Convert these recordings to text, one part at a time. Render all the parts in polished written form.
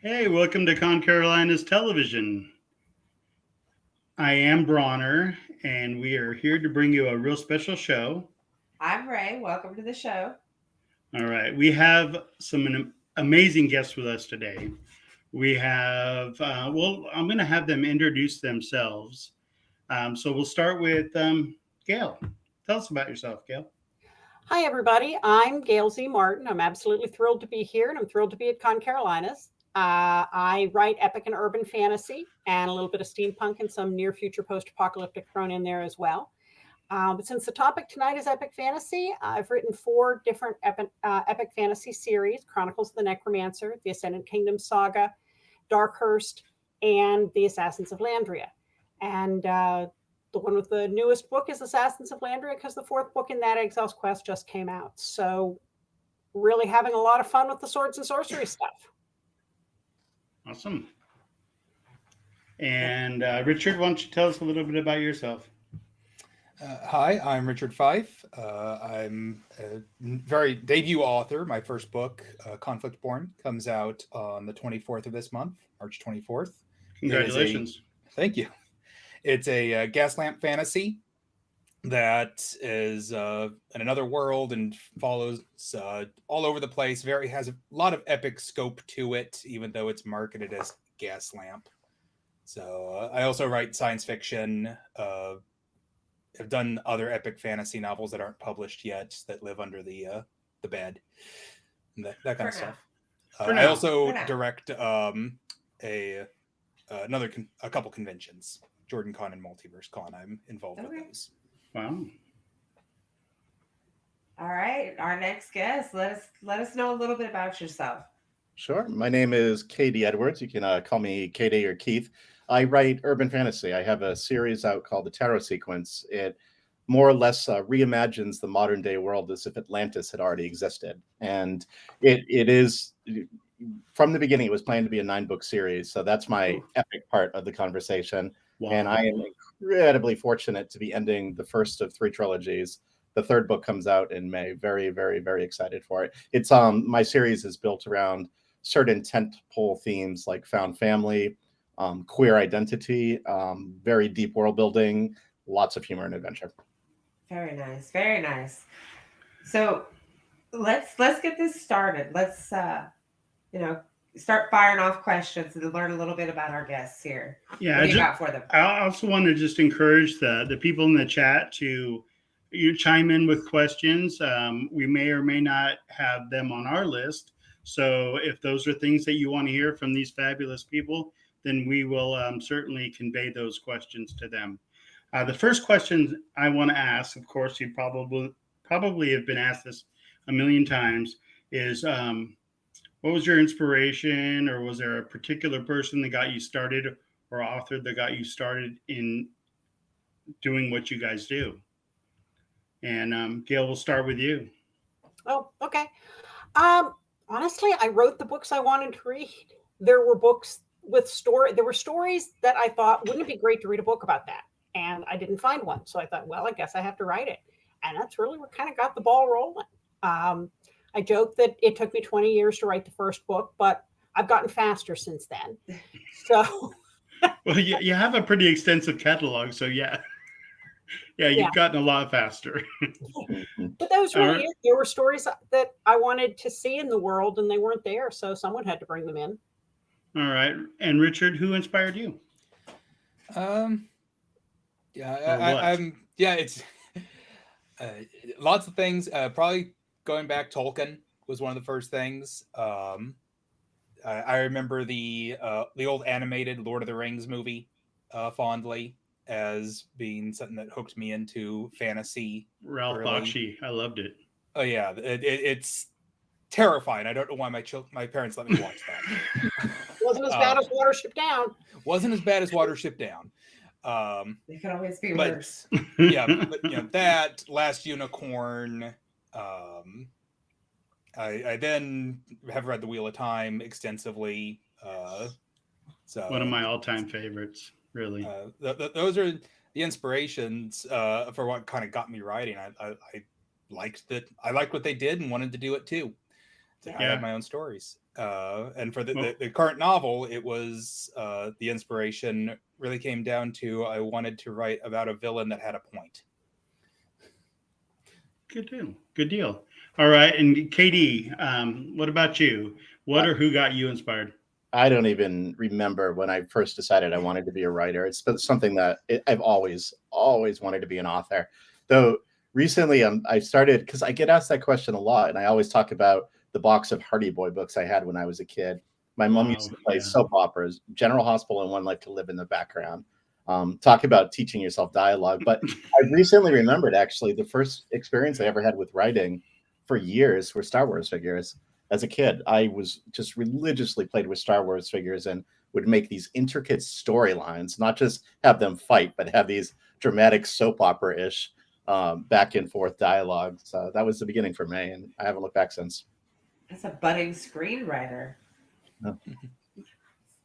Hey, welcome to ConCarolinas Television. I am Bronner, and we are here to bring you a real special show. I'm Ray. Welcome to the show. All right, we have some amazing guests with us today. I'm going to have them introduce themselves. So we'll start with Gail. Tell us about yourself, Gail. Hi, everybody. I'm Gail Z. Martin. I'm absolutely thrilled to be here, and I'm thrilled to be at ConCarolinas. I write epic and urban fantasy and a little bit of steampunk and some near future post apocalyptic thrown in there as well. But since the topic tonight is epic fantasy, I've written four different epic fantasy series: Chronicles of the Necromancer, the Ascendant Kingdom Saga, Darkhurst, and the Assassins of Landria. And the one with the newest book is Assassins of Landria because the fourth book in that Exile's Quest just came out. So really having a lot of fun with the swords and sorcery stuff. Awesome. And Richard, why don't you tell us a little bit about yourself? Hi, I'm Richard Fife. I'm a very debut author. My first book, Conflict Born, comes out on the 24th of this month, March 24th. Congratulations. Thank you. It's a gas lamp fantasy that is in another world and follows all over the place. Has a lot of epic scope to it, even though it's marketed as gas lamp. So I also write science fiction. Have done other epic fantasy novels that aren't published yet that live under the bed, and that kind of stuff. I also direct a couple conventions, Jordan Con and Multiverse Con. I'm involved with those. Wow. All right, our next guest. Let us know a little bit about yourself. Sure. My name is Katie Edwards. You can call me Katie or Keith. I write urban fantasy. I have a series out called The Tarot Sequence. It more or less reimagines the modern day world as if Atlantis had already existed. And it is, from the beginning, it was planned to be a 9-book series. So that's my epic part of the conversation. Wow. And I am incredibly fortunate to be ending the first of 3 trilogies. The 3rd book comes out in May. Very, very, very excited for it. It's my series is built around certain tentpole themes like found family, queer identity, very deep world building, lots of humor and adventure. Very nice, very nice. So let's get this started. Let's start firing off questions and learn a little bit about our guests here. Yeah, what do you got for them? I also want to just encourage the people in the chat to chime in with questions. We may or may not have them on our list. So if those are things that you want to hear from these fabulous people, then we will certainly convey those questions to them. The first question I want to ask, of course, you probably have been asked this a million times, is what was your inspiration, or was there a particular person that got you started or author that got you started in doing what you guys do? And Gail, we'll start with you. Oh, okay. Honestly, I wrote the books I wanted to read. There were books with there were stories that I thought, wouldn't it be great to read a book about that? And I didn't find one. So I thought, well, I guess I have to write it. And that's really what kind of got the ball rolling. I joke that it took me 20 years to write the first book, but I've gotten faster since then. So. Well, you have a pretty extensive catalog. So yeah, you've gotten a lot faster. But that was really it. There were stories that I wanted to see in the world and they weren't there. So someone had to bring them in. All right. And Richard, who inspired you? It's lots of things. Probably going back, Tolkien was one of the first things. I remember the old animated Lord of the Rings movie fondly as being something that hooked me into fantasy. Ralph Bakshi, I loved it. Oh yeah, it's terrifying. I don't know why my parents let me watch that. Wasn't as bad as Watership Down. Wasn't as bad as Watership Down. They could always be worse. Yeah, but that Last Unicorn. I then have read The Wheel of Time extensively. So one of my all-time favorites, really. Those are the inspirations for what kind of got me writing. I liked that. I liked what they did and wanted to do it too. I had my own stories. And for the current novel, it was the inspiration really came down to I wanted to write about a villain that had a point. Good deal. Good deal. All right. And Katie, what about you? What or who got you inspired? I don't even remember when I first decided I wanted to be a writer. It's been something that I've always wanted to be an author. Though recently I started, because I get asked that question a lot, and I always talk about the box of Hardy Boy books I had when I was a kid. My mom used to play soap operas, General Hospital and One Life to Live in the background. Talk about teaching yourself dialogue. But I recently remembered, actually, the first experience I ever had with writing for years were Star Wars figures. As a kid, I was just religiously played with Star Wars figures and would make these intricate storylines, not just have them fight, but have these dramatic soap opera-ish back and forth dialogue. So that was the beginning for me, and I haven't looked back since. That's a budding screenwriter. Oh.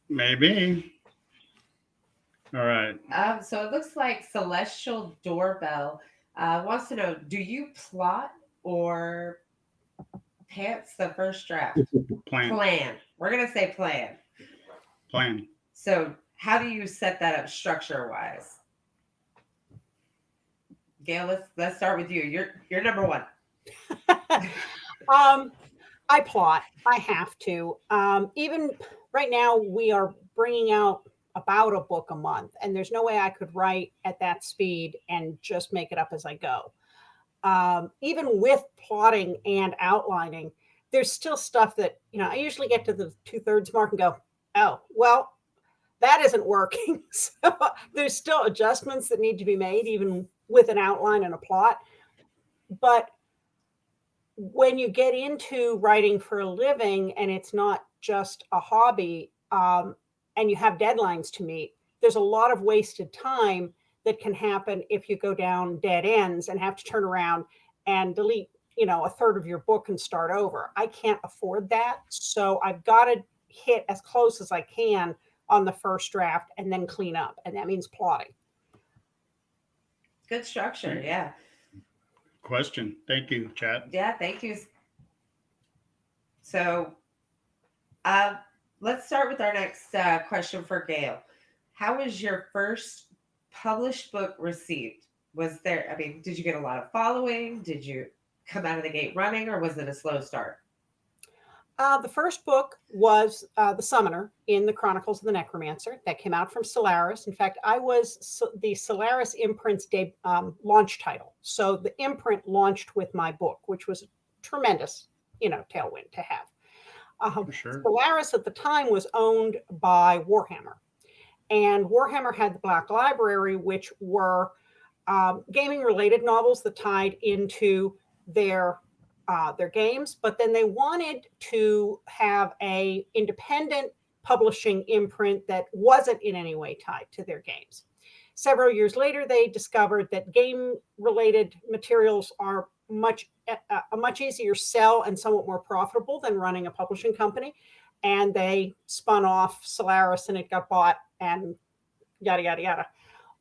Maybe. All right. So it looks like Celestial Doorbell wants to know, do you plot or pants the first draft? Plan. We're going to say plan. Plan. So how do you set that up structure-wise? Gail, let's start with you. You're number one. I plot. I have to. Even right now, we are bringing out about a book a month, and there's no way I could write at that speed and just make it up as I go. Even with plotting and outlining, there's still stuff that, I usually get to the 2/3 mark and go, oh, well, that isn't working. So there's still adjustments that need to be made, even with an outline and a plot. But when you get into writing for a living and it's not just a hobby, and you have deadlines to meet, there's a lot of wasted time that can happen if you go down dead ends and have to turn around and delete, a 1/3 of your book and start over. I can't afford that. So I've got to hit as close as I can on the first draft and then clean up. And that means plotting. Good structure. Yeah. Question. Thank you, chat. Yeah, thank you. So let's start with our next question for Gail. How was your first published book received? Did you get a lot of following? Did you come out of the gate running, or was it a slow start? The first book was The Summoner in the Chronicles of the Necromancer that came out from Solaris. In fact, I was the Solaris imprint's launch title. So the imprint launched with my book, which was a tremendous, tailwind to have. For sure. Solaris at the time was owned by Warhammer. And Warhammer had the Black Library, which were gaming-related novels that tied into their games, but then they wanted to have a independent publishing imprint that wasn't in any way tied to their games. Several years later, they discovered that game-related materials are a much easier sell and somewhat more profitable than running a publishing company, and they spun off Solaris, and it got bought, and yada yada yada.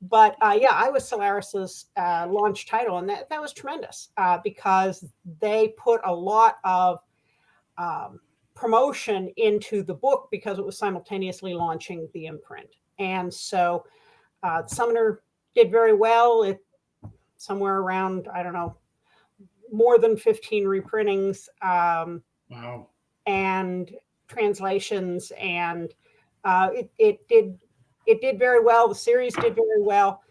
But I was Solaris's launch title, and that was tremendous because they put a lot of promotion into the book because it was simultaneously launching the imprint. And so Summoner did very well. Somewhere around, I don't know, more than 15 reprintings. Wow. And translations, and it did very well. The series did very well,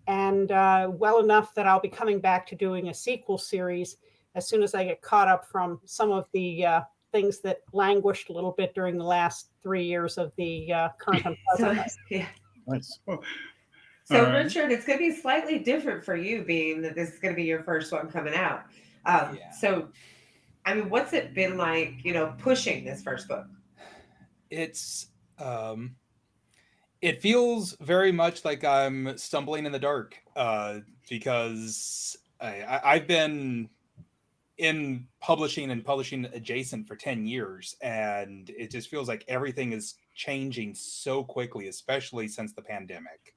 and well enough that I'll be coming back to doing a sequel series as soon as I get caught up from some of the things that languished a little bit during the last 3 years of the current unpleasantness. Yeah. Nice. So, Richard, it's going to be slightly different for you, being that this is going to be your first one coming out. So, what's it been like, pushing this first book? It's it feels very much like I'm stumbling in the dark because I've been in publishing and publishing adjacent for 10 years, and it just feels like everything is changing so quickly, especially since the pandemic.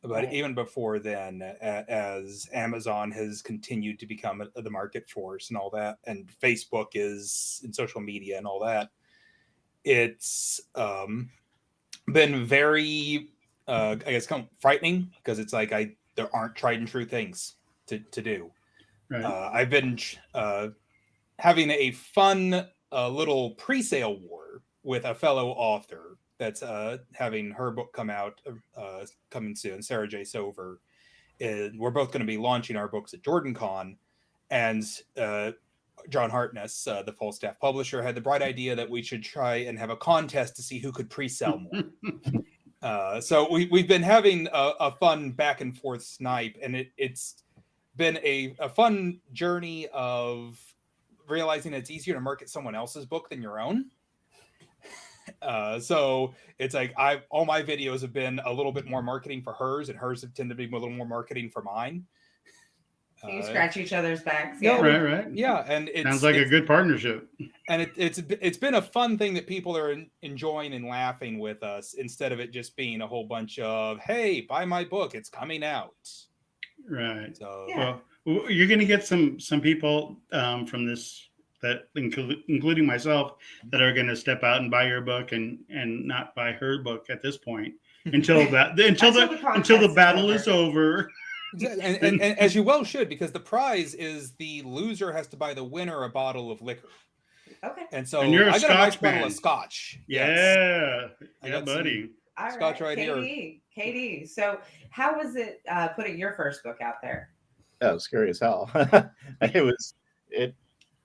But even before then, as Amazon has continued to become the market force and all that, and Facebook is in social media and all that, it's been very, I guess, kind of frightening because it's like there aren't tried and true things to do. Right. I've been having a fun little pre-sale war with a fellow author that's having her book come out coming soon, Sarah J. Sover. We're both going to be launching our books at JordanCon, and John Hartness, the Falstaff publisher, had the bright idea that we should try and have a contest to see who could pre-sell more. So we've been having a fun back and forth snipe, and it's been a fun journey of realizing it's easier to market someone else's book than your own. So it's like all my videos have been a little bit more marketing for hers, and hers have tended to be a little more marketing for mine. So you scratch each other's backs. Yeah. Right. Yeah, and it sounds like a good partnership. And it's been a fun thing that people are enjoying and laughing with us, instead of it just being a whole bunch of, hey, buy my book, it's coming out. Right. So Yeah. Well, you're going to get some people from this, that including myself, that are going to step out and buy your book and not buy her book at this point until the battle is over. And as you well should, because the prize is the loser has to buy the winner a bottle of liquor. Okay. And so you're a I got a nice Scotch bottle man. of Scotch. Yeah, I got some buddy. All Scotch right here. KD. So how was it putting your first book out there? That was scary as hell. It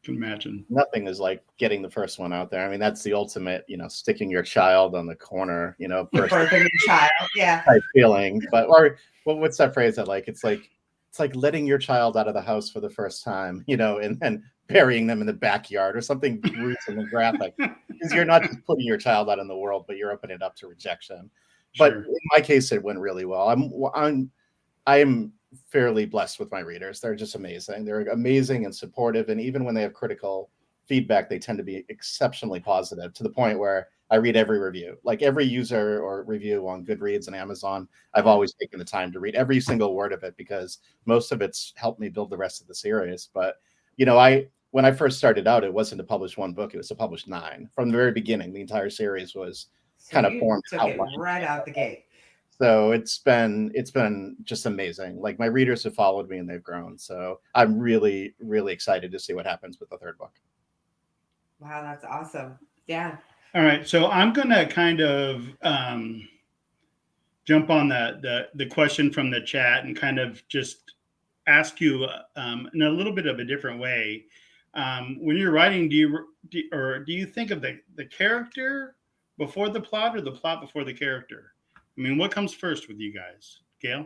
Can imagine. nothing is like getting the first one out there. I mean, that's the ultimate, sticking your child on the corner, first Birthing your child. Yeah. type feeling. But what's that phrase that like? It's like letting your child out of the house for the first time, and then burying them in the backyard or something gruesome and graphic. Because you're not just putting your child out in the world, but you're opening it up to rejection. But Sure. in my case, it went really well. I'm fairly blessed with my readers. They're just amazing. They're amazing and supportive. And even when they have critical feedback, they tend to be exceptionally positive, to the point where I read every review, like every user or review on Goodreads and Amazon. I've always taken the time to read every single word of it, because most of it's helped me build the rest of the series. But, when I first started out, it wasn't to publish one book. It was to publish 9 from the very beginning. The entire series was kind of formed outline right out the gate. So it's been just amazing. Like, my readers have followed me and they've grown. So I'm really, really excited to see what happens with the third book. Wow, that's awesome. Yeah. All right, so I'm going to kind of jump on the question from the chat and kind of just ask you in a little bit of a different way. When you're writing, do you think of the character before the plot, or the plot before the character? I mean, what comes first with you guys? Gail?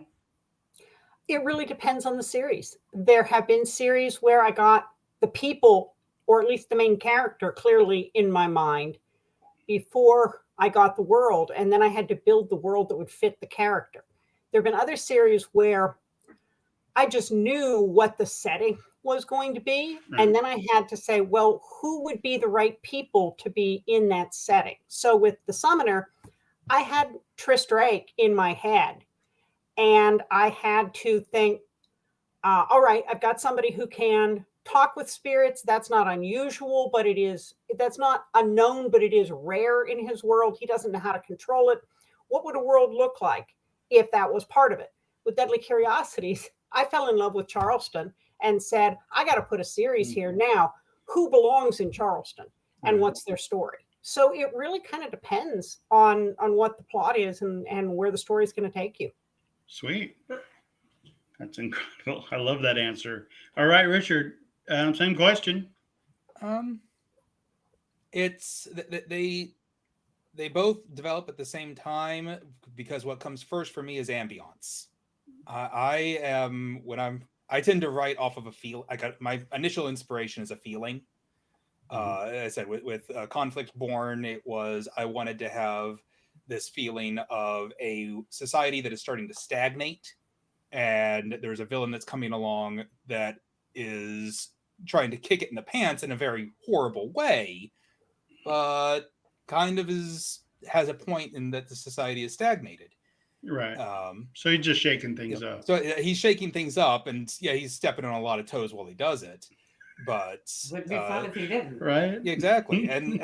It really depends on the series. There have been series where I got the people, or at least the main character, clearly in my mind before I got the world, and then I had to build the world that would fit the character. There have been other series where I just knew what the setting was going to be, and then I had to say, well, who would be the right people to be in that setting? So with The Summoner, I had Triss Drake in my head, and I had to think, all right, I've got somebody who can talk with spirits. That's not unusual, but that's not unknown, but it is rare in his world. He doesn't know how to control it. What would a world look like if that was part of it? With Deadly Curiosities, I fell in love with Charleston and said, I got to put a series here now. Who belongs in Charleston and what's their story? So it really kind of depends on what the plot is and where the story is going to take you. Sweet. That's incredible. I love that answer. All right, Richard, same question. It's they both develop at the same time, because what comes first for me is ambiance. I tend to write off of a feel. I got my initial inspiration is a feeling. As I said, with Conflict Born, it was, I wanted to have this feeling of a society that is starting to stagnate, and there's a villain that's coming along that is trying to kick it in the pants in a very horrible way, but kind of has a point in that the society is stagnated. Right. So he's just shaking things up. So he's shaking things up, and he's stepping on a lot of toes while he does it. but Would be fun if you didn't. Right. exactly. And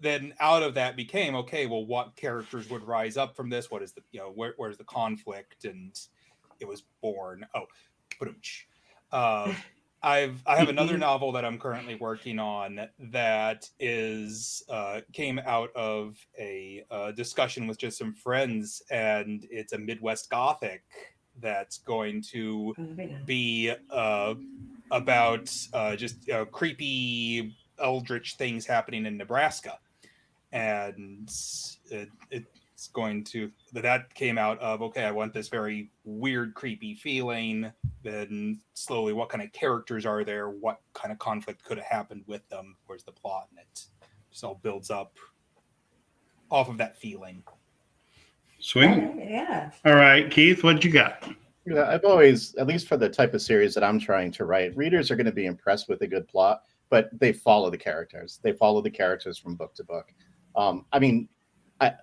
then out of that became, okay, well, what characters would rise up from this? What is the, where's the conflict? And it was born. Oh, I have another novel that I'm currently working on that is came out of a discussion with just some friends, and it's a Midwest Gothic that's going to be about just creepy eldritch things happening in Nebraska, and it's going to, that came out of, okay, I want this very weird, creepy feeling. Then slowly, what kind of characters are there? What kind of conflict could have happened with them? Where's the plot? And it just all builds up off of that feeling. Sweet. Yeah. All right, Keith, what you got? Yeah, I've always, at least for the type of series that I'm trying to write, readers are going to be impressed with a good plot, but they follow the characters. They follow the characters from book to book.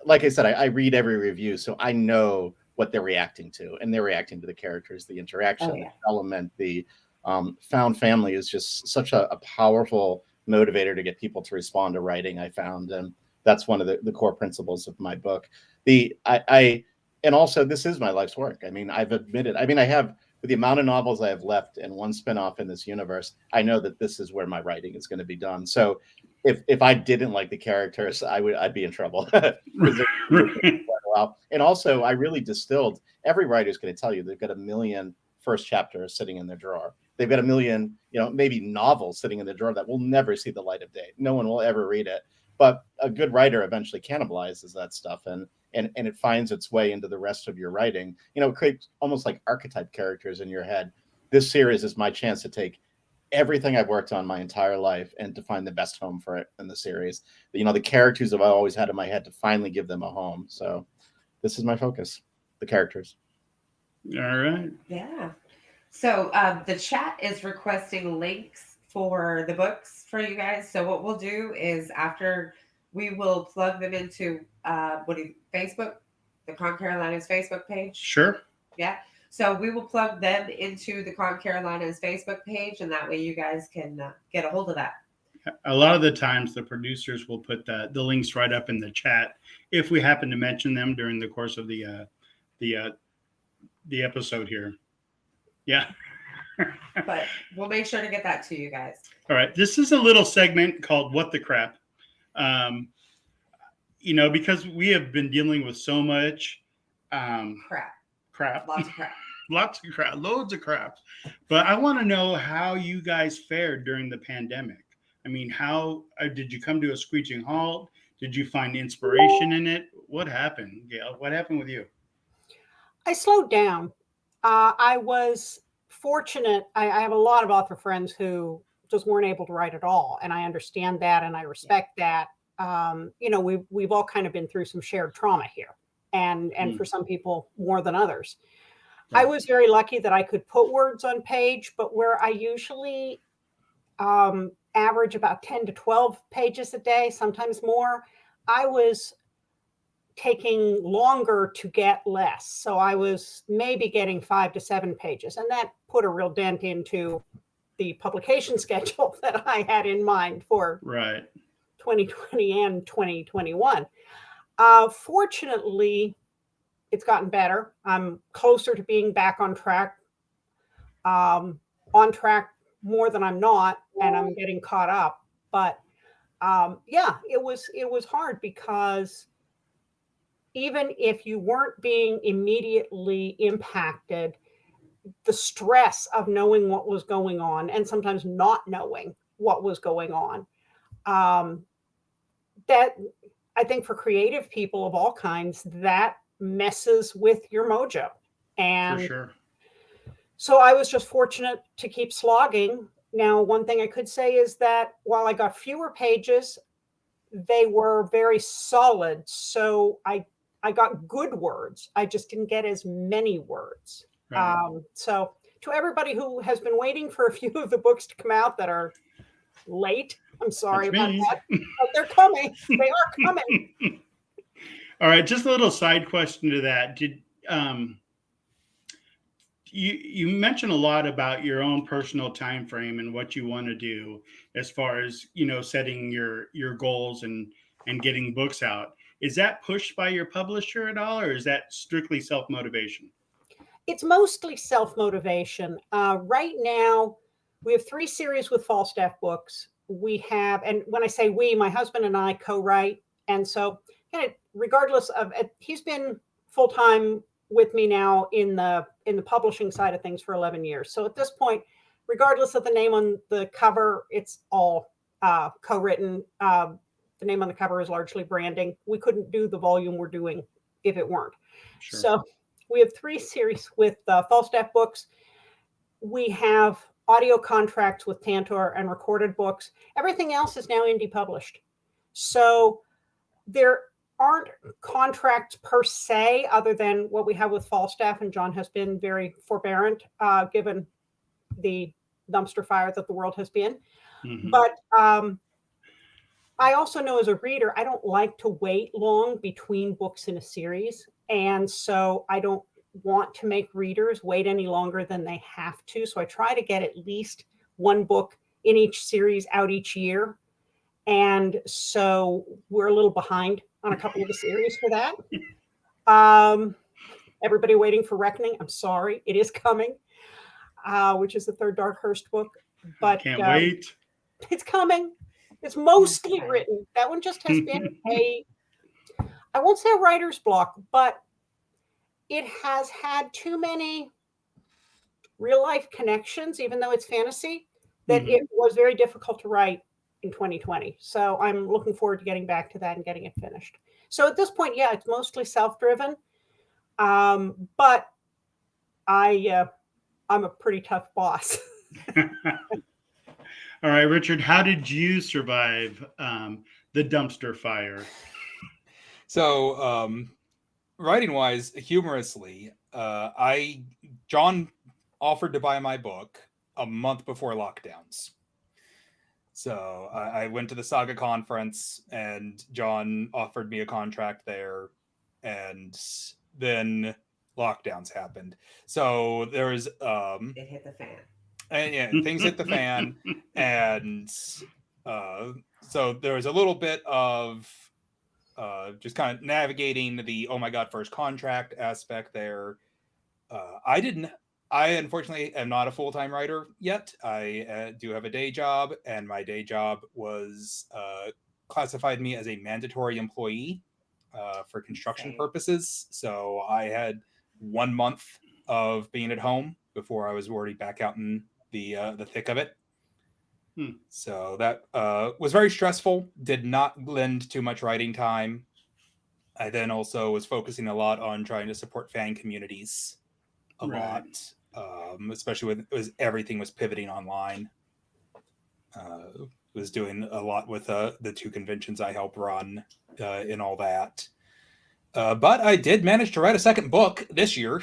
Like I said, I read every review, so I know what they're reacting to, and they're reacting to the characters, the interaction, the development, the found family is just such a powerful motivator to get people to respond to writing, I found. And that's one of the core principles of my book. And also, this is my life's work. I mean, I've admitted, I have, with the amount of novels I have left and one spinoff in this universe, I know that this is where my writing is going to be done. So if I didn't like the characters, I'd be in trouble. And also, I really distilled, every writer is going to tell you they've got 1 million first chapters sitting in their drawer. They've got 1 million, maybe novels sitting in the drawer that will never see the light of day. No one will ever read it. But a good writer eventually cannibalizes that stuff, and it finds its way into the rest of your writing. It creates almost like archetype characters in your head. This series is my chance to take everything I've worked on my entire life and to find the best home for it in the series. The characters that I've always had in my head, to finally give them a home. So this is my focus, the characters. All right. Yeah. So the chat is requesting links for the books for you guys. So what we'll do is, after, we will plug them into Facebook, the ConCarolinas Facebook page. Sure. Yeah. So we will plug them into the ConCarolinas Facebook page, and that way you guys can get a hold of that. A lot of the times the producers will put the links right up in the chat if we happen to mention them during the course of the episode here. Yeah. But we'll make sure to get that to you guys. All right. This is a little segment called What the Crap. Because we have been dealing with so much crap. Lots of crap, loads of crap. But I want to know how you guys fared during the pandemic. I mean, how did you come to a screeching halt? Did you find inspiration in it? What happened, Gail? What happened with you? I slowed down. I was fortunate. I have a lot of author friends who just weren't able to write at all. And I understand that, and I respect that. We've all kind of been through some shared trauma here. And for some people more than others. Right. I was very lucky that I could put words on page, but where I usually average about 10 to 12 pages a day, sometimes more, I was taking longer to get less. So I was maybe getting 5 to 7 pages, and that put a real dent into the publication schedule that I had in mind for 2020 and 2021. Fortunately, it's gotten better. I'm closer to being back on track more than I'm not, and I'm getting caught up. But it was hard, because even if you weren't being immediately impacted, the stress of knowing what was going on, and sometimes not knowing what was going on, that I think for creative people of all kinds, that messes with your mojo. And for sure. So I was just fortunate to keep slogging. Now, one thing I could say is that while I got fewer pages, they were very solid. So I got good words. I just didn't get as many words. Right. So to everybody who has been waiting for a few of the books to come out that are late, I'm sorry about that, but they're coming. They are coming. All right, just a little side question to that. you mentioned a lot about your own personal time frame and what you want to do as far as setting your goals and getting books out. Is that pushed by your publisher at all, or is that strictly self-motivation? It's mostly self-motivation. Right now, we have 3 series with Falstaff Books. We have, and when I say we, my husband and I co-write. And so regardless of, he's been full-time with me now in the publishing side of things for 11 years. So at this point, regardless of the name on the cover, it's all co-written. The name on the cover is largely branding. We couldn't do the volume we're doing if it weren't. Sure. So we have 3 series with Falstaff Books. We have audio contracts with Tantor and recorded books. Everything else is now indie published. So there aren't contracts per se, other than what we have with Falstaff, and John has been very forbearant given the dumpster fire that the world has been. Mm-hmm. But I also know as a reader, I don't like to wait long between books in a series. And so I don't want to make readers wait any longer than they have to. So I try to get at least 1 book in each series out each year. And so we're a little behind on a couple of the series for that. Everybody waiting for Reckoning. I'm sorry, it is coming, which is the 3rd Darkhurst book. But can't wait. It's coming. It's mostly written. That one just has been I won't say a writer's block, but it has had too many real life connections, even though it's fantasy, that it was very difficult to write in 2020. So I'm looking forward to getting back to that and getting it finished. So at this point, yeah, it's mostly self-driven. But I'm a pretty tough boss. All right, Richard, how did you survive the dumpster fire? So, writing wise, humorously, John offered to buy my book a month before lockdowns. So I went to the Saga conference and John offered me a contract there, and then lockdowns happened. So there was it hit the fan. And yeah, things hit the fan, and so there was a little bit of just kind of navigating the oh my god first contract aspect there. I unfortunately am not a full-time writer yet. I do have a day job, and my day job was classified me as a mandatory employee for construction purposes. So I had 1 month of being at home before I was already back out in the thick of it. So that was very stressful. Did not lend too much writing time. I then also was focusing a lot on trying to support fan communities a lot, especially with everything was pivoting online. Was doing a lot with the 2 conventions I help run and all that. But I did manage to write a 2nd book this year.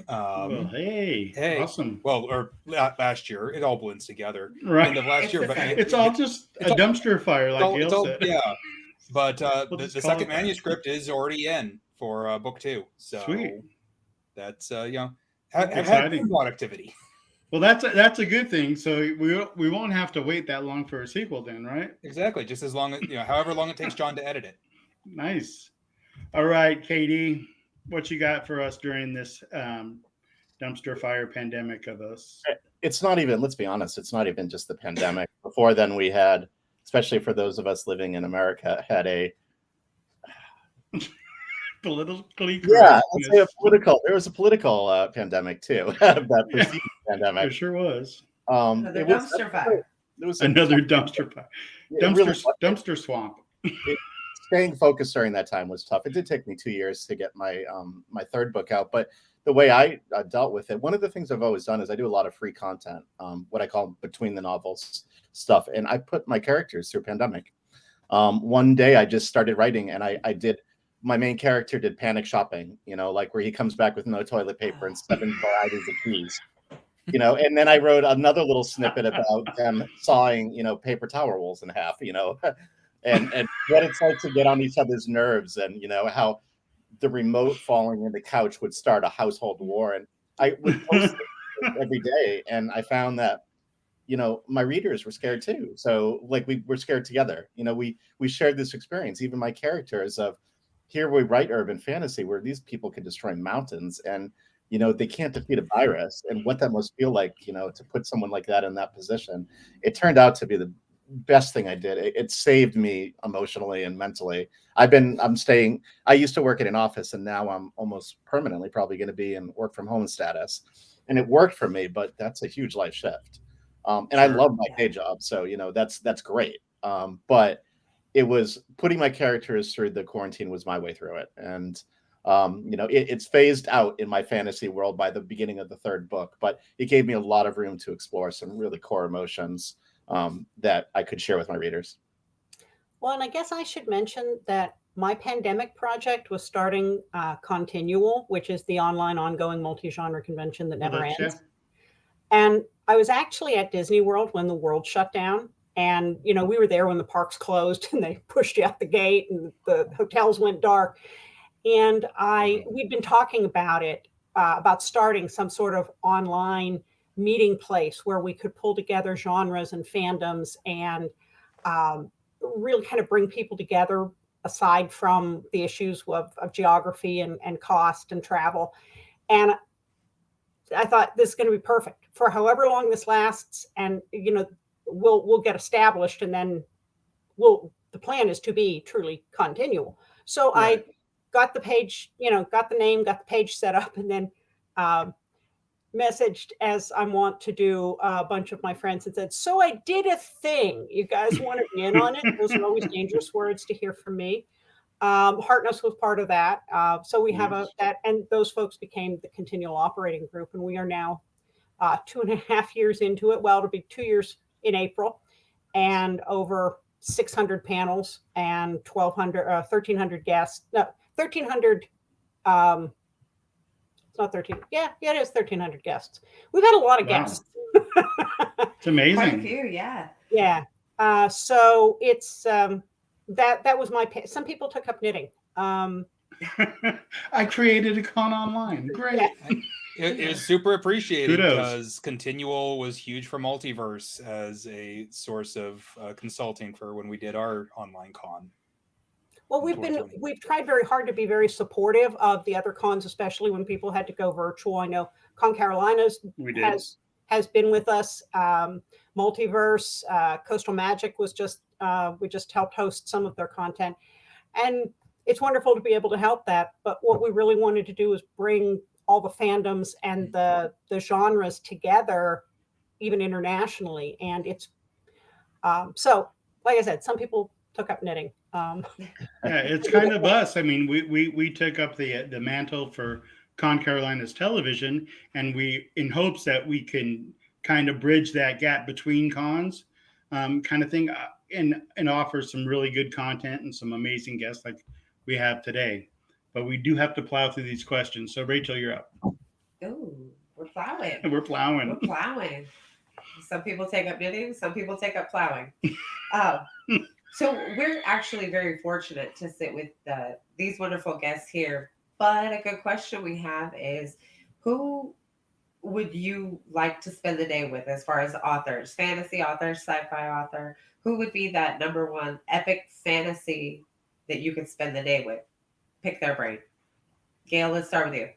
Well, hey, awesome. Well, or last year, it all blends together. Right. End of last year, but it's all just a dumpster fire, like Gail said. Yeah, but the 2nd manuscript is already in for book 2. So sweet. That's have had productivity. Well, that's a good thing. So we won't have to wait that long for a sequel, then, right? Exactly. Just as long as however long it takes John to edit it. Nice. All right, Katie, what you got for us during this dumpster fire pandemic of us? It's not even, let's be honest, it's not even just the pandemic. Before then, we had, especially for those of us living in America, had a politically there was a political pandemic too. That preceding pandemic. There sure was. Another dumpster fire. It was another dumpster fire. Dumpster swamp. Staying focused during that time was tough. It did take me 2 years to get my my 3rd book out, but the way I dealt with it, one of the things I've always done is I do a lot of free content, what I call between the novels stuff, and I put my characters through a pandemic. One day I just started writing, and I did. My main character did panic shopping, like where he comes back with no toilet paper and 7 varieties of cheese, and then I wrote another little snippet about them sawing, paper towel rolls in half, and what it's like to get on each other's nerves, and how the remote falling in the couch would start a household war. And I would post every day, and I found that my readers were scared too. So like we were scared together. We shared this experience. Even my characters of here we write urban fantasy where these people can destroy mountains and they can't defeat a virus, and what that must feel like, to put someone like that in that position. It turned out to be the best thing I did. It saved me emotionally and mentally. I used to work in an office, and now I'm almost permanently probably going to be in work from home status. And it worked for me, but that's a huge life shift. And I love my day job, so that's great. But it was putting my characters through the quarantine was my way through it, and it's phased out in my fantasy world by the beginning of the third book. But it gave me a lot of room to explore some really core emotions that I could share with my readers. Well, and I guess I should mention that my pandemic project was starting Continual, which is the online ongoing multi-genre convention that never ends. Yeah. And I was actually at Disney World when the world shut down. And, we were there when the parks closed and they pushed you out the gate and the hotels went dark. And we'd been talking about it, about starting some sort of online meeting place where we could pull together genres and fandoms and really kind of bring people together aside from the issues of geography and cost and travel. And I thought this is going to be perfect for however long this lasts. And, we'll get established, and then the plan is to be truly continual. So right. I got the page, got the name, got the page set up, and then messaged, as I want to do, a bunch of my friends and said, so I did a thing. You guys want to be in on it? Those are always dangerous words to hear from me. Hartness was part of that. So we have that, and those folks became the continual operating group, and we are now 2.5 years into it. Well, it'll be 2 years in April, and over 600 panels and 1,300 guests. No, 1,300. It's not 13. Yeah, it is 1,300 guests. We've had a lot of guests. It's amazing. Quite a few, yeah. Yeah. So it's that was my. Some people took up knitting. I created a con online. Great. Yeah. It was super appreciated Kudos. Because Continual was huge for Multiverse as a source of consulting for when we did our online con. Well, we've tried very hard to be very supportive of the other cons, especially when people had to go virtual. I know ConCarolinas has been with us. Multiverse, Coastal Magic was we just helped host some of their content, and it's wonderful to be able to help that. But what we really wanted to do is bring all the fandoms and the genres together, even internationally. And it's so, like I said, some people took up knitting. Yeah, it's kind of us. I mean, we took up the mantle for ConCarolinas television, and we in hopes that we can kind of bridge that gap between cons, kind of thing, and offer some really good content and some amazing guests like we have today. But we do have to plow through these questions. So Rachel, you're up. Oh, we're plowing. We're plowing. We're plowing. Some people take up knitting. Some people take up plowing. So we're actually very fortunate to sit with these wonderful guests here. But a good question we have is, who would you like to spend the day with as far as authors, fantasy authors, sci-fi author? Who would be that number one epic fantasy that you could spend the day with? Pick their brain. Gail, let's start with you.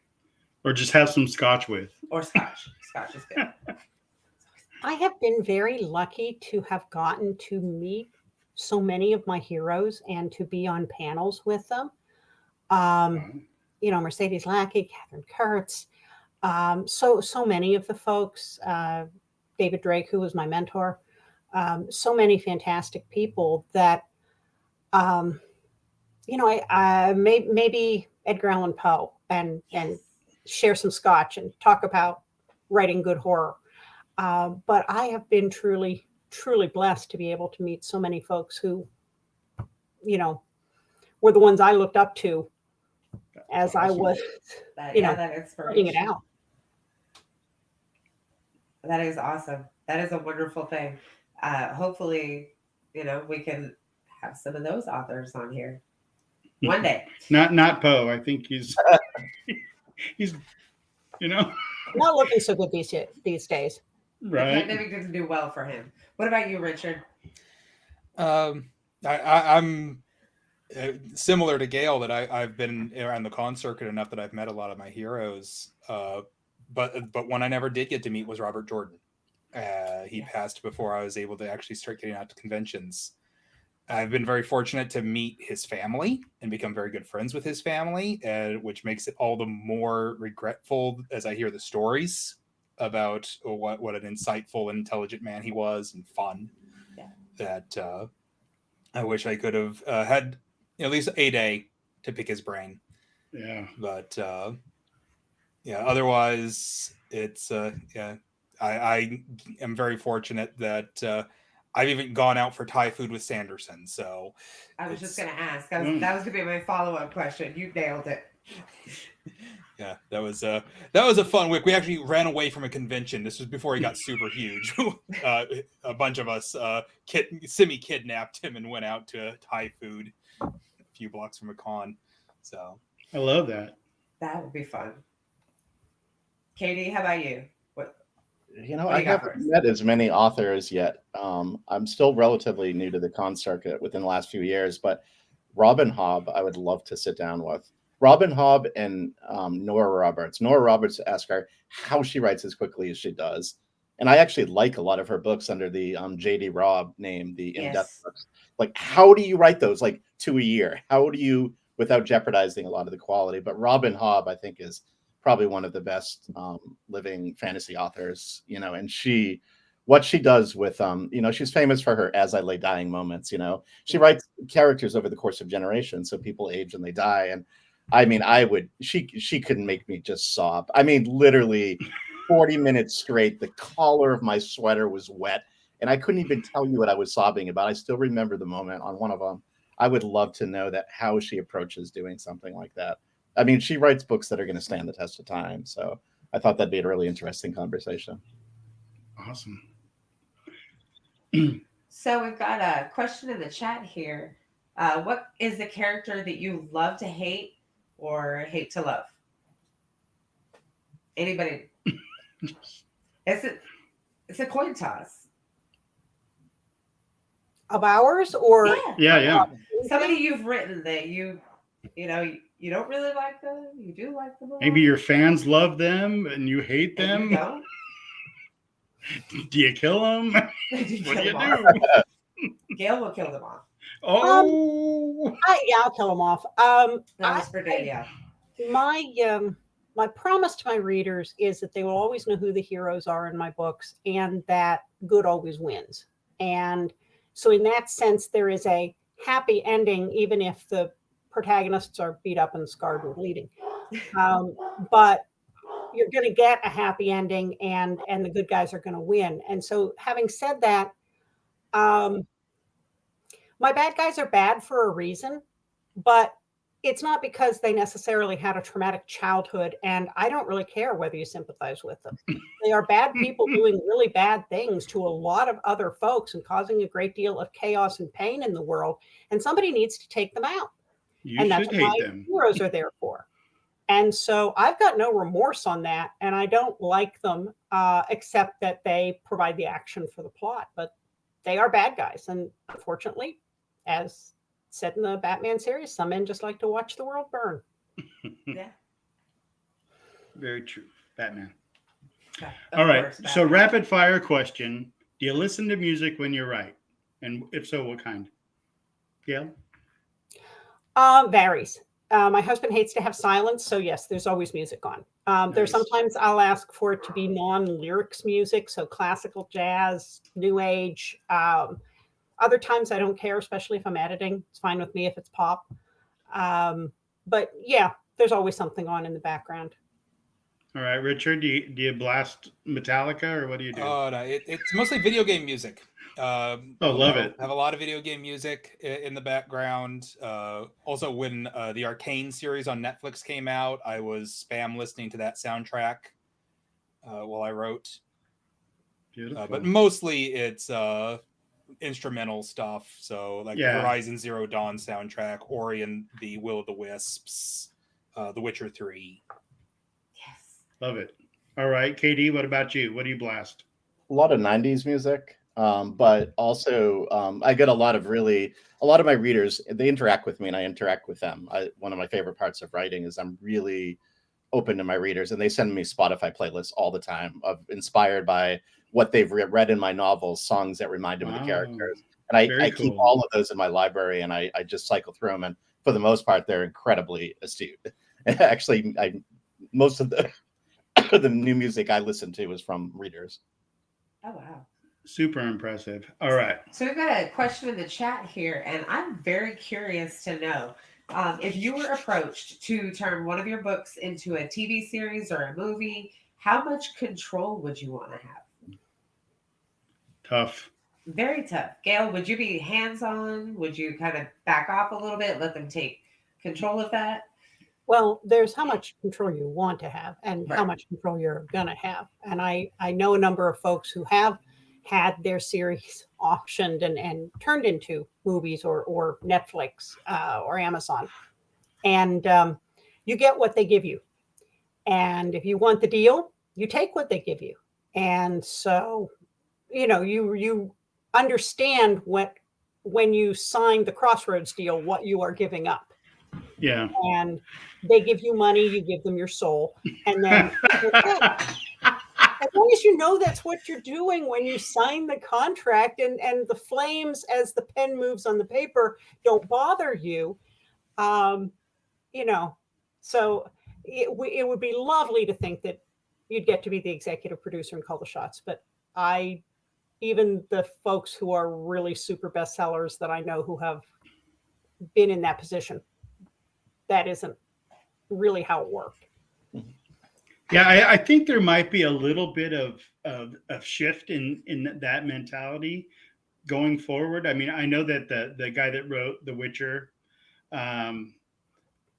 Or just have some scotch with. Or scotch. Scotch is good. I have been very lucky to have gotten to meet so many of my heroes and to be on panels with them. Mercedes Lackey, Catherine Kurtz, so many of the folks, David Drake, who was my mentor, so many fantastic people that, maybe Edgar Allan Poe and share some scotch and talk about writing good horror. But I have been truly, truly blessed to be able to meet so many folks who, were the ones I looked up to as I was, that putting it out. That is awesome. That is a wonderful thing. Hopefully, we can have some of those authors on here one day. Not Poe. I think he's Not looking so good these days. The Right. pandemic didn't do well for him. What about you, Richard? I'm similar to Gail, that I've been around the con circuit enough that I've met a lot of my heroes. But one I never did get to meet was Robert Jordan. He passed before I was able to actually start getting out to conventions. I've been very fortunate to meet his family and become very good friends with his family, which makes it all the more regretful as I hear the stories about what an insightful and intelligent man he was, and fun. Yeah. That I wish I could have had at least a day to pick his brain. Yeah. But yeah, otherwise it's I am very fortunate that I've even gone out for Thai food with Sanderson. So I was just going to ask. That was going to be my follow-up question. You nailed it. yeah, that was a fun week. We actually ran away from a convention. This was before he got super huge. A bunch of us semi-kidnapped him and went out to Thai food a few blocks from a con. So I love that. That would be fun. Katie, how about you? I haven't met as many authors yet. I'm still relatively new to the con circuit within the last few years, but Robin Hobb, I would love to sit down with. Robin Hobb and Nora Roberts. Nora Roberts, ask her how she writes as quickly as she does. And I actually like a lot of her books under the J.D. Robb name, the in-depth books. Like, how do you write those, like, 2 a year? How do you, without jeopardizing a lot of the quality? But Robin Hobb, I think, is probably one of the best living fantasy authors, and what she does with, she's famous for her as I lay dying moments, she writes characters over the course of generations. So people age and they die. And I mean, she couldn't make me just sob. I mean, literally 40 minutes straight, the collar of my sweater was wet and I couldn't even tell you what I was sobbing about. I still remember the moment on one of them. I would love to know how she approaches doing something like that. I mean, she writes books that are going to stand the test of time. So I thought that'd be a really interesting conversation. Awesome. So we've got a question in the chat here. What is the character that you love to hate or hate to love? Anybody? It's a coin toss. Of ours, or Yeah. Somebody you've written that you don't really like them. You do like them. Maybe your fans love them and you hate them. And you don't. Do you kill them? What do you do? Gail will kill them off. Oh, I'll kill them off. That was for Danielle. My promise to my readers is that they will always know who the heroes are in my books, and that good always wins. And so, in that sense, there is a happy ending, even if the protagonists are beat up and scarred and bleeding. But you're going to get a happy ending, and the good guys are going to win. And so, having said that, my bad guys are bad for a reason, but it's not because they necessarily had a traumatic childhood, and I don't really care whether you sympathize with them. They are bad people doing really bad things to a lot of other folks and causing a great deal of chaos and pain in the world, and somebody needs to take them out. and that's what my heroes are there for. And so I've got no remorse on that, and I don't like them, except that they provide the action for the plot. But they are bad guys, and unfortunately, as said in the Batman series, some men just like to watch the world burn. Yeah. Very true. Batman. Yeah, All right. Batman. So rapid fire question. Do you listen to music when you write? And if so, what kind? Yeah. Varies. My husband hates to have silence, so yes, there's always music on. There's Nice. sometimes I'll ask for it to be non-lyrics music, so classical, jazz, new age. Other times I don't care, especially if I'm editing. It's fine with me if it's pop. But yeah, there's always something on in the background. All right, Richard, do you blast Metallica or what do you do? Oh no, it's mostly video game music. Love it. Have a lot of video game music in the background. Also, when the Arcane series on Netflix came out, I was spam listening to that soundtrack while I wrote. Beautiful. But mostly it's instrumental stuff. So like Yeah. the Horizon Zero Dawn soundtrack, Ori and the Will of the Wisps, The Witcher 3. Yes. Love it. All right, KD, what about you? What do you blast? A lot of 90s music, but also I get a lot of my readers, they interact with me and I interact with them. One of my favorite parts of writing is I'm really open to my readers, and they send me Spotify playlists all the time of inspired by what they've read in my novels, songs that remind them of the Wow, characters. And I very keep cool. all of those in my library, and I just cycle through them. And for the most part, they're incredibly astute. Actually, most of the the new music I listen to is from readers. Oh, wow. Super impressive. All right. So we've got a question in the chat here, and I'm very curious to know if you were approached to turn one of your books into a TV series or a movie, how much control would you want to have? Tough. Very tough. Gail, would you be hands-on? Would you kind of back off a little bit, let them take control of that? Well, there's how much control you want to have and how Right. much control you're going to have. And I know a number of folks who have had their series auctioned and turned into movies or Netflix or Amazon. And you get what they give you. And if you want the deal, you take what they give you. And so, you understand when you sign the Crossroads deal, what you are giving up. Yeah. And they give you money, you give them your soul. And then as long as you know that's what you're doing when you sign the contract, and the flames as the pen moves on the paper don't bother you, so it would be lovely to think that you'd get to be the executive producer and call the shots. But even the folks who are really super bestsellers that I know who have been in that position, that isn't really how it worked. Yeah, I think there might be a little bit of shift in that mentality going forward. I mean, I know that the guy that wrote The Witcher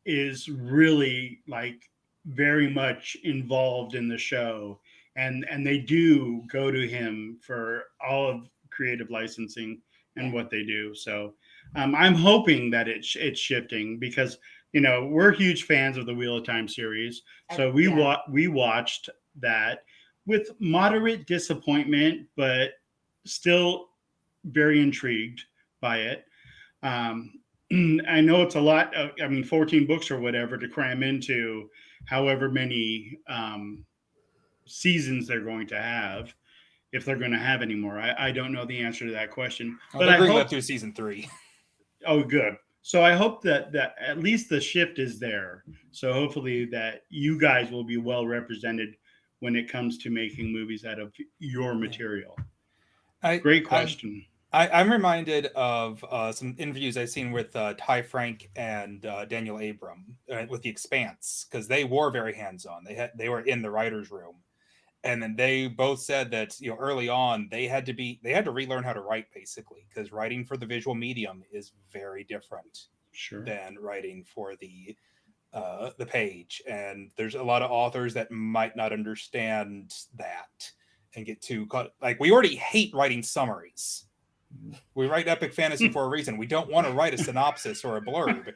is really like very much involved in the show, and they do go to him for all of creative licensing and what they do. So I'm hoping that it's shifting, because we're huge fans of the Wheel of Time series. So we watched that with moderate disappointment, but still very intrigued by it. I know it's a lot. 14 books or whatever to cram into however many seasons they're going to have, if they're going to have any more. I don't know the answer to that question. Oh, but they're I bringing hope that through season 3. Oh, good. So I hope that at least the shift is there. So hopefully that you guys will be well represented when it comes to making movies out of your material. Great question. I'm reminded of some interviews I've seen with Ty Frank and Daniel Abram with The Expanse, because they were very hands-on. They were in the writer's room, and then they both said that early on they had to relearn how to write, basically, because writing for the visual medium is very different than writing for the page. And there's a lot of authors that might not understand that and get too caught. Like, we already hate writing summaries. We write epic fantasy for a reason. We don't want to write a synopsis or a blurb.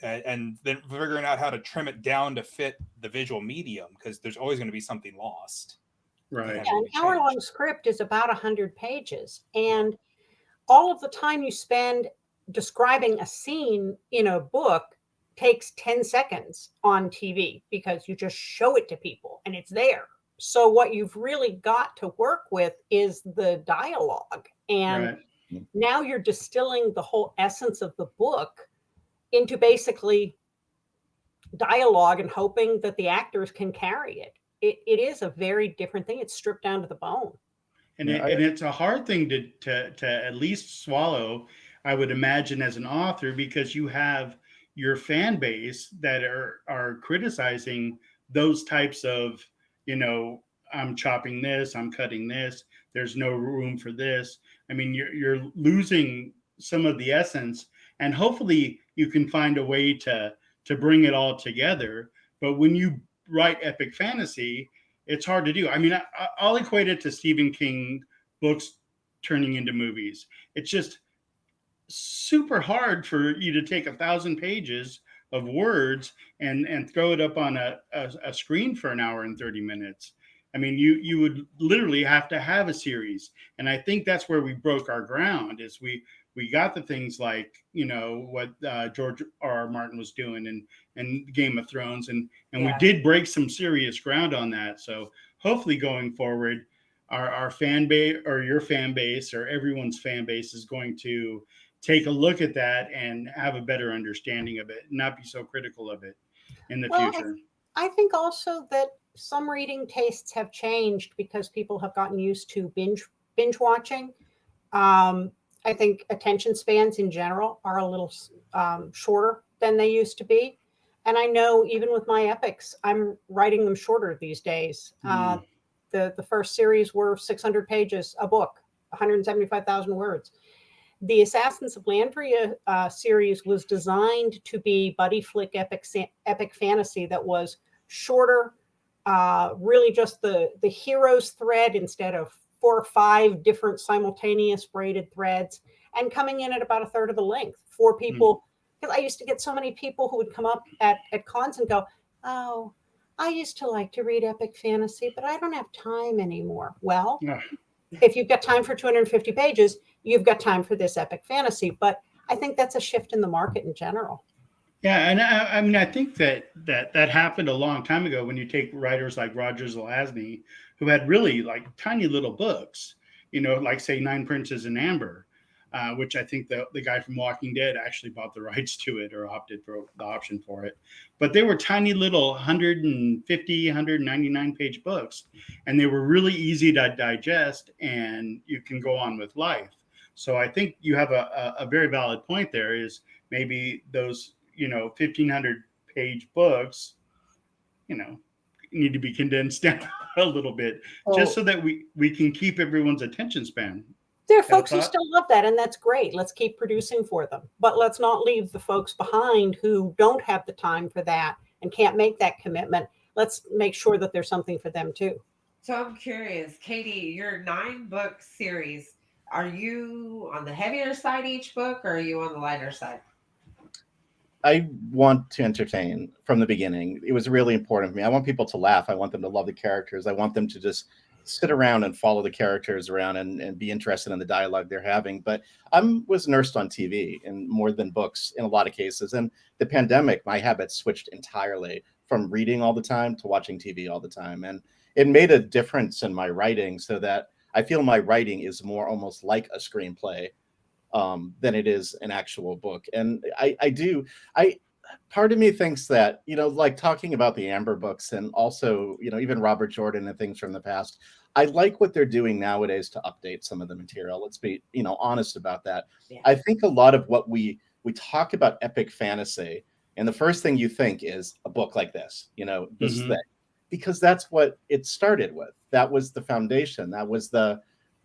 And then figuring out how to trim it down to fit the visual medium, because there's always going to be something lost. Right. Yeah, an hour-long script is about 100 pages. And all of the time you spend describing a scene in a book takes 10 seconds on TV, because you just show it to people and it's there. So what you've really got to work with is the dialogue. And now you're distilling the whole essence of the book into basically dialogue and hoping that the actors can carry it. It is a very different thing. It's stripped down to the bone. And it's a hard thing to at least swallow, I would imagine, as an author, because you have your fan base that are criticizing those types of, I'm chopping this, I'm cutting this, there's no room for this. I mean, you're losing some of the essence, and hopefully you can find a way to bring it all together. But when you write epic fantasy, it's hard to do. I mean, I'll equate it to Stephen King books turning into movies. It's just super hard for you to take 1,000 pages of words and throw it up on a screen for an hour and 30 minutes. I mean, you would literally have to have a series. And I think that's where we broke our ground is we got the things like, what George R. Martin was doing and Game of Thrones. And we did break some serious ground on that. So hopefully going forward, our fan base or your fan base or everyone's fan base is going to take a look at that and have a better understanding of it, not be so critical of it in the future. I think also that some reading tastes have changed because people have gotten used to binge watching. I think attention spans in general are a little shorter than they used to be. And I know even with my epics, I'm writing them shorter these days. The first series were 600 pages a book, 175,000 words. The Assassins of Landria series was designed to be buddy flick epic fantasy that was shorter, really just the hero's thread instead of 4 or 5 different simultaneous braided threads, and coming in at about a third of the length for people. Because I used to get so many people who would come up at cons and go, "Oh, I used to like to read epic fantasy, but I don't have time anymore." Well, if you've got time for 250 pages, you've got time for this epic fantasy. But I think that's a shift in the market in general. Yeah, and I mean, I think that happened a long time ago when you take writers like Roger Zelazny, who had really like tiny little books, like say 9 Princes in Amber, which I think the guy from Walking Dead actually bought the rights to it or opted for the option for it. But they were tiny little 150, 199 page books, and they were really easy to digest, and you can go on with life. So I think you have a very valid point there is maybe those 1,500 page books, need to be condensed down a little bit just so that we can keep everyone's attention span. There are folks who still love that, and that's great. Let's keep producing for them. But let's not leave the folks behind who don't have the time for that and can't make that commitment. Let's make sure that there's something for them too. So I'm curious, Katie, your 9-book series, are you on the heavier side each book or are you on the lighter side? I want to entertain from the beginning. It was really important for me. I want people to laugh. I want them to love the characters. I want them to just sit around and follow the characters around and be interested in the dialogue they're having. But I was nursed on TV and more than books in a lot of cases. And the pandemic, my habits switched entirely from reading all the time to watching TV all the time. And it made a difference in my writing so that I feel my writing is more almost like a screenplay than it is an actual book. And part of me thinks that, like talking about the Amber books and also, even Robert Jordan and things from the past, I like what they're doing nowadays to update some of the material. Let's be, honest about that. Yeah. I think a lot of what we talk about epic fantasy, and the first thing you think is a book like this, this thing, because that's what it started with. That was the foundation. That was the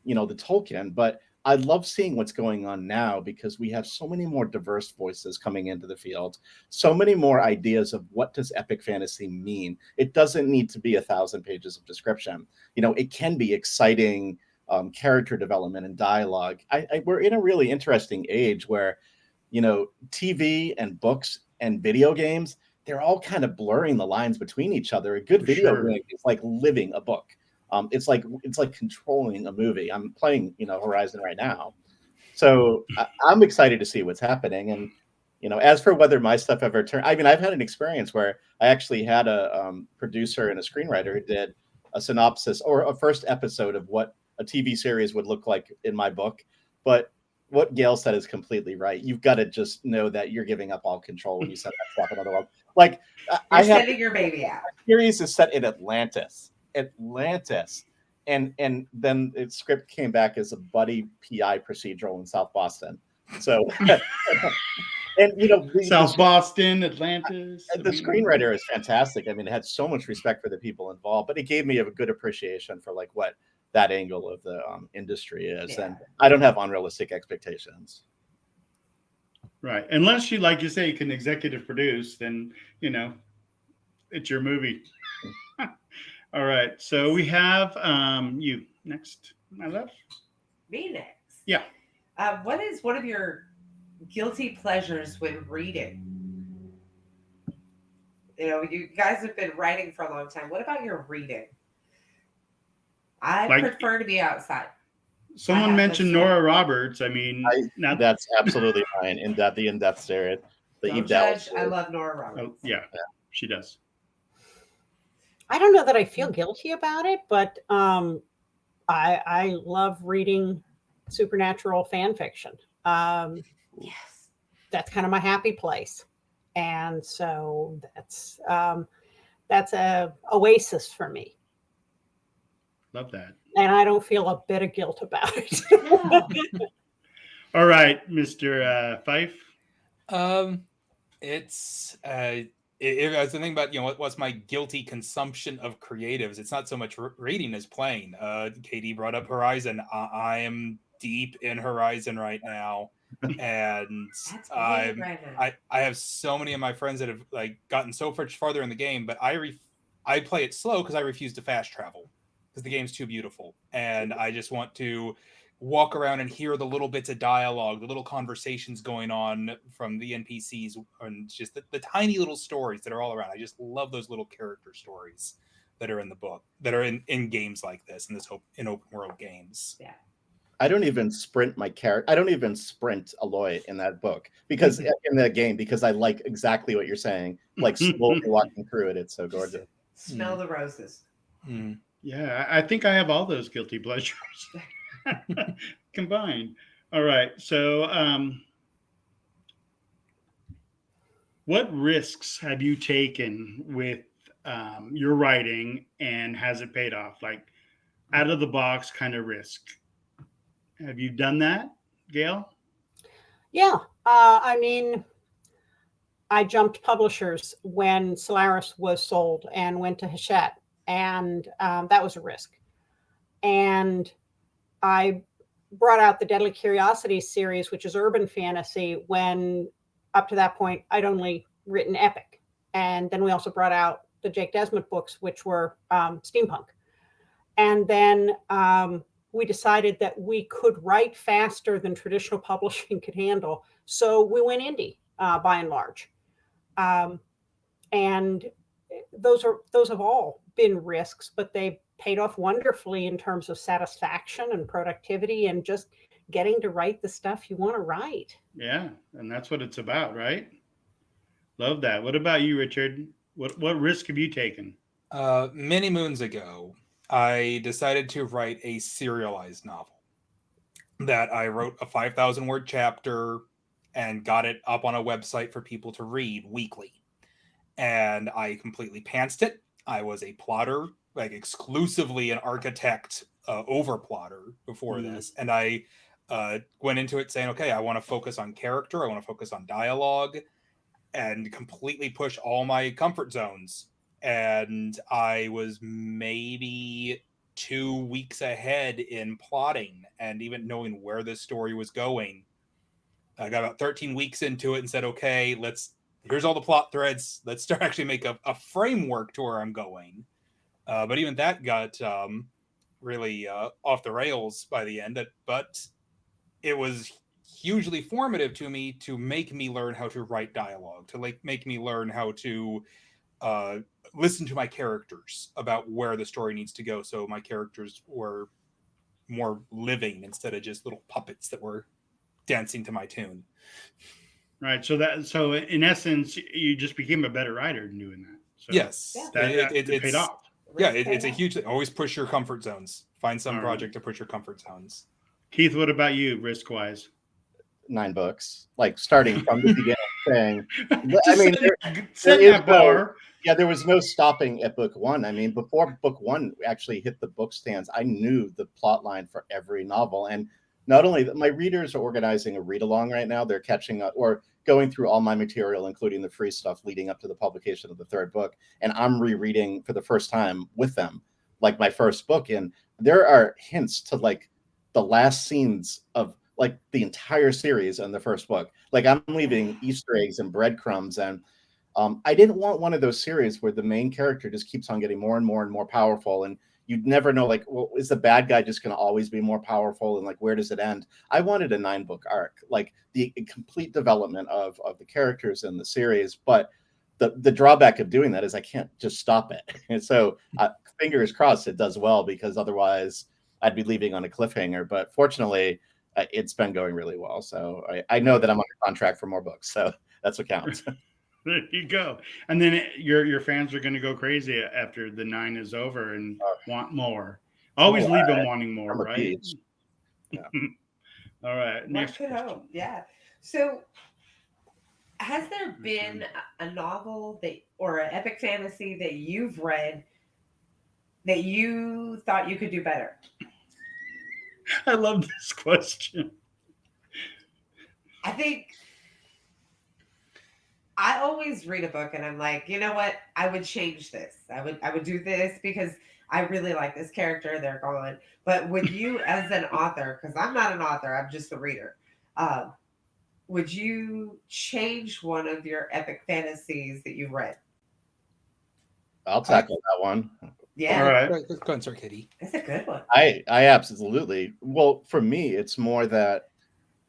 Tolkien. But I love seeing what's going on now because we have so many more diverse voices coming into the field, so many more ideas of what does epic fantasy mean. It doesn't need to be 1,000 pages of description. It can be exciting character development and dialogue. We're in a really interesting age where, TV and books and video games, they're all kind of blurring the lines between each other. A good video game is like living a book. It's like controlling a movie. I'm playing, Horizon right now. So I'm excited to see what's happening. And, as for whether my stuff ever turned, I've had an experience where I actually had a producer and a screenwriter who did a synopsis or a first episode of what a TV series would look like in my book. But what Gail said is completely right. You've got to just know that you're giving up all control when you set that stuff in other world. Like you're sending your baby out. The series is set in Atlantis, and then its script came back as a buddy PI procedural in South Boston. So, and South Boston, Atlantis. The screenwriter is fantastic. It had so much respect for the people involved, but it gave me a good appreciation for like what that angle of the industry is, and I don't have unrealistic expectations. Right, unless you, like you say, you can executive produce, then it's your movie. All right, so we have you next. My left. Me next. Yeah. What is one of your guilty pleasures when reading? You know, you guys have been writing for a long time. What about your reading? I Like- prefer to be outside. Someone mentioned Nora Roberts. I mean, That's absolutely fine. The in-depth series. The Don't Eve Dallas judge. I series. love Nora Roberts. yeah, she does. I don't know that I feel guilty about it, but I love reading supernatural fan fiction. Yes. That's kind of my happy place, and so that's a oasis for me, Love that. and I don't feel a bit of guilt about it. Yeah. All right, Mr. Fife. It's if I was thinking about, you know, what's my guilty consumption of creatives, it's not so much reading as playing. Katie brought up Horizon. I am deep in Horizon right now, and That's big right now. I have so many of my friends that have like gotten so much farther in the game, but I play it slow because I refuse to fast travel because the game's too beautiful, and I just want to walk around and hear the little bits of dialogue, the little conversations going on from the NPCs, and just the tiny little stories that are all around. I just love those little character stories that are in the book, that are in games like this, in open world games. Yeah. I don't even sprint my character. I don't even sprint Aloy in that book because in that game, because I like exactly what you're saying, like slowly walking through it. It's so gorgeous. Smell the roses. Mm. Yeah, I think I have all those guilty pleasures combined. All right. So, what risks have you taken with your writing, and has it paid off? Like out of the box kind of risk. Have you done that, Gail? Yeah, I mean, I jumped publishers when Solaris was sold and went to Hachette, and that was a risk. And I brought out the Deadly Curiosities series, which is urban fantasy, when up to that point I'd only written epic. And then we also brought out the Jake Desmond books, which were steampunk. And then we decided that we could write faster than traditional publishing could handle. So we went indie by and large. And those have all been risks, but they paid off wonderfully in terms of satisfaction and productivity and just getting to write the stuff you want to write. Yeah, and that's what it's about, right? Love that. What about you, Richard? What risk have you taken? Many moons ago, I decided to write a serialized novel that I wrote a 5,000 word chapter and got it up on a website for people to read weekly. And I completely pantsed it. I was a plotter, like exclusively an architect over plotter before this. And I went into it saying, okay, I want to focus on character. I want to focus on dialogue and completely push all my comfort zones. And I was maybe 2 weeks ahead in plotting and even knowing where this story was going. I got about 13 weeks into it and said, okay, here's all the plot threads. Let's start actually make a framework to where I'm going. But even that got really off the rails by the end. But it was hugely formative to me to make me learn how to write dialogue, to make me learn how to listen to my characters about where the story needs to go. So my characters were more living instead of just little puppets that were dancing to my tune. Right. So in essence, you just became a better writer doing that. So yes. It paid off. Yeah, it's a huge thing. Always push your comfort zones. Find some project to push your comfort zones. Keith, what about you, risk-wise? 9 books, like starting from the beginning, saying, I mean, there was no stopping at book 1. I mean, before book 1 actually hit the book stands, I knew the plot line for every novel. And not only that, my readers are organizing a read-along right now. They're catching up or going through all my material, including the free stuff leading up to the publication of the 3rd book. And I'm rereading for the first time with them, like my first book. And there are hints to like the last scenes of like the entire series in the first book. Like I'm leaving Easter eggs and breadcrumbs. And I didn't want one of those series where the main character just keeps on getting more and more and more powerful. And you'd never know, like, well, is the bad guy just going to always be more powerful? And like, where does it end? I wanted a 9-book arc, like the complete development of the characters in the series. But the drawback of doing that is I can't just stop it. And so fingers crossed it does well, because otherwise I'd be leaving on a cliffhanger. But fortunately, it's been going really well. So I know that I'm under contract for more books. So that's what counts. There you go. And then your fans are going to go crazy after the 9 is over and want more. Always leave them wanting more, right? Yeah. All right. One Next could question. hope. Yeah. So, has there been a novel or an epic fantasy that you've read that you thought you could do better? I love this question. I think I always read a book and I'm like, you know what? I would change this. I would do this because I really like this character. They're gone. But would you, as an author, because I'm not an author, I'm just a reader, would you change one of your epic fantasies that you read? I'll tackle that one. Yeah. All right. Go ahead, sir, Kitty. That's a good one. I absolutely. Well, for me, it's more that,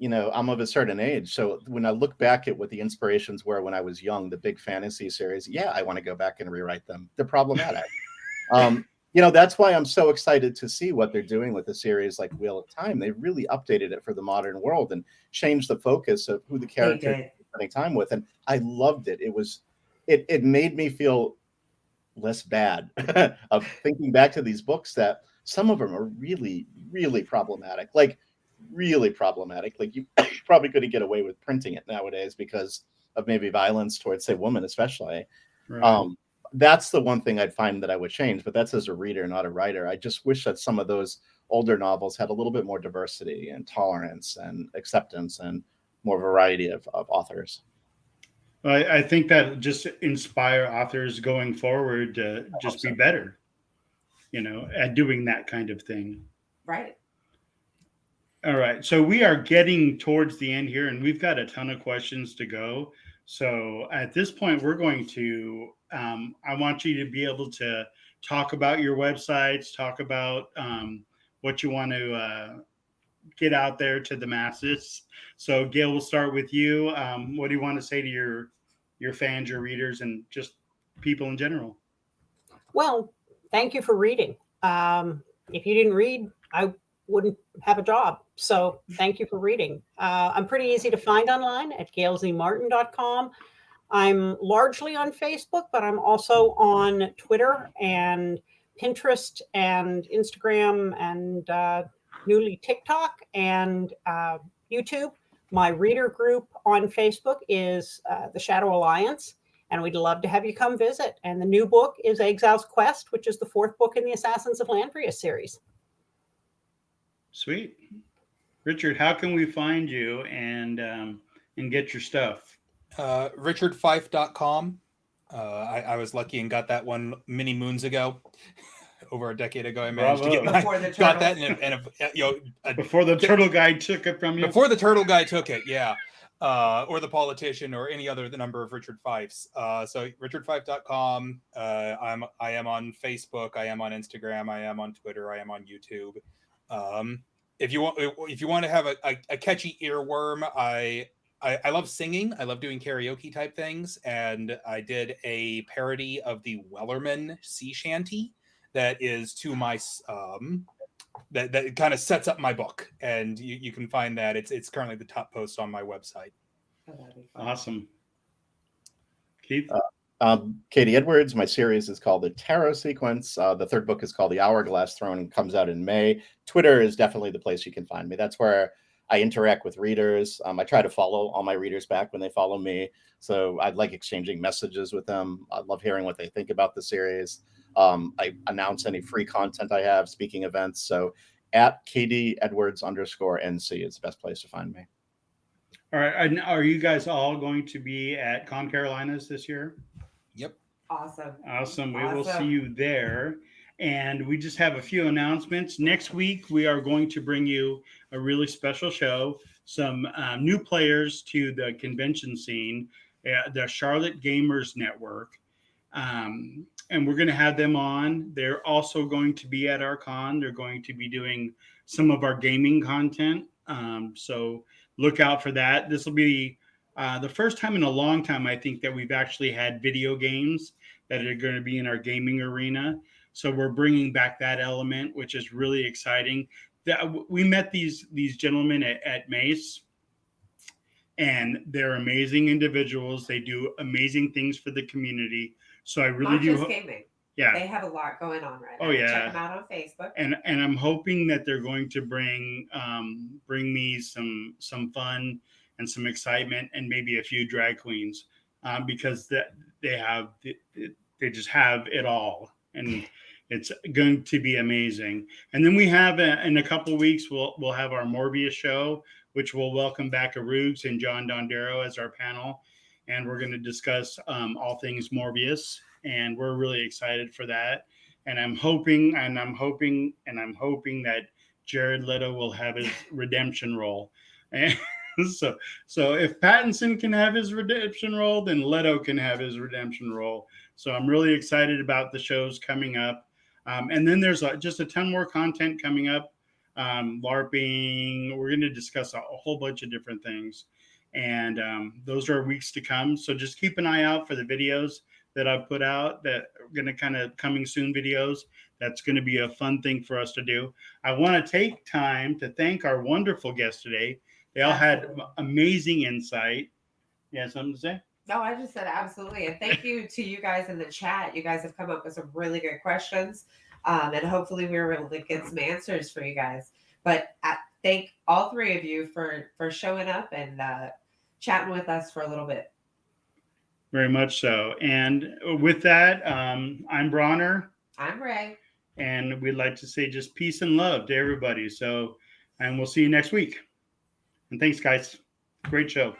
I'm of a certain age. So when I look back at what the inspirations were when I was young, the big fantasy series, yeah, I want to go back and rewrite them. They're problematic. That's why I'm so excited to see what they're doing with a series like Wheel of Time. They really updated it for the modern world and changed the focus of who the character is spending time with. And I loved it. It made me feel less bad of thinking back to these books that some of them are really, really problematic. Like you probably couldn't get away with printing it nowadays because of maybe violence towards, say, women, especially. Right. That's the one thing I'd find that I would change, but that's as a reader, not a writer. I just wish that some of those older novels had a little bit more diversity and tolerance and acceptance and more variety of authors. I think that just inspire authors going forward to just be better, at doing that kind of thing. Right. All right. So we are getting towards the end here, and we've got a ton of questions to go. So at this point, we're going to, I want you to be able to talk about your websites, talk about what you want to get out there to the masses. So Gail, we'll start with you. What do you want to say to your fans, your readers, and just people in general? Well, thank you for reading. If you didn't read, I wouldn't have a job. So thank you for reading. I'm pretty easy to find online at gailzmartin.com. I'm largely on Facebook, but I'm also on Twitter and Pinterest and Instagram and newly TikTok and YouTube. My reader group on Facebook is the Shadow Alliance, and we'd love to have you come visit. And the new book is Exile's Quest, which is the 4th book in the Assassins of Landria series. Sweet. Richard, how can we find you and get your stuff? richardfife.com. I was lucky and got that one many moons ago. Over a decade ago, I managed to get got that, before the turtle guy took it from you. Before the turtle guy took it, yeah, or the politician, or any other number of Richard Fifes. So richardfife.com. I am on Facebook. I am on Instagram. I am on Twitter. I am on YouTube. If you want to have a catchy earworm, I love singing. I love doing karaoke type things, and I did a parody of the Wellerman sea shanty that is to my that kind of sets up my book, and you can find that it's currently the top post on my website. Awesome. Keith? Katie Edwards. My series is called The Tarot Sequence. The 3rd book is called The Hourglass Throne and comes out in May. Twitter is definitely the place you can find me. That's where I interact with readers. I try to follow all my readers back when they follow me. So I like exchanging messages with them. I love hearing what they think about the series. I announce any free content I have, speaking events. So at KD_Edwards_NC is the best place to find me. All right. And are you guys all going to be at ConCarolinas this year? Yep. Awesome. We will see you there. And we just have a few announcements. Next week, we are going to bring you a really special show, some new players to the convention scene, the Charlotte Gamers Network. And we're going to have them on. They're also going to be at our con. They're going to be doing some of our gaming content. So look out for that. This will be the first time in a long time, I think, that we've actually had video games that are going to be in our gaming arena. So we're bringing back that element, which is really exciting. We met these gentlemen at Mace, and they're amazing individuals. They do amazing things for the community. So I really Not do. just gaming. Yeah. They have a lot going on right now. Oh, yeah. Check them out on Facebook. And I'm hoping that they're going to bring me some fun and some excitement and maybe a few drag queens, because they just have it all, and it's going to be amazing. And then we have in a couple of weeks we'll have our Morbius show, which will welcome back Arugs and John Dondero as our panel, and we're going to discuss all things Morbius, and we're really excited for that. And I'm hoping that Jared Leto will have his redemption role. And so if Pattinson can have his redemption role, then Leto can have his redemption role. So I'm really excited about the shows coming up. And then there's just a ton more content coming up. LARPing, we're going to discuss a whole bunch of different things. And those are weeks to come. So just keep an eye out for the videos that I've put out that are going to kind of coming soon videos. That's going to be a fun thing for us to do. I want to take time to thank our wonderful guests today. They all had amazing insight. You have something to say? No, I just said absolutely. And thank you to you guys in the chat. You guys have come up with some really good questions. And hopefully we were able to get some answers for you guys. But thank all three of you for showing up and chatting with us for a little bit. Very much so. And with that, I'm Bronner. I'm Ray. And we'd like to say just peace and love to everybody. So, and we'll see you next week. And thanks, guys. Great show.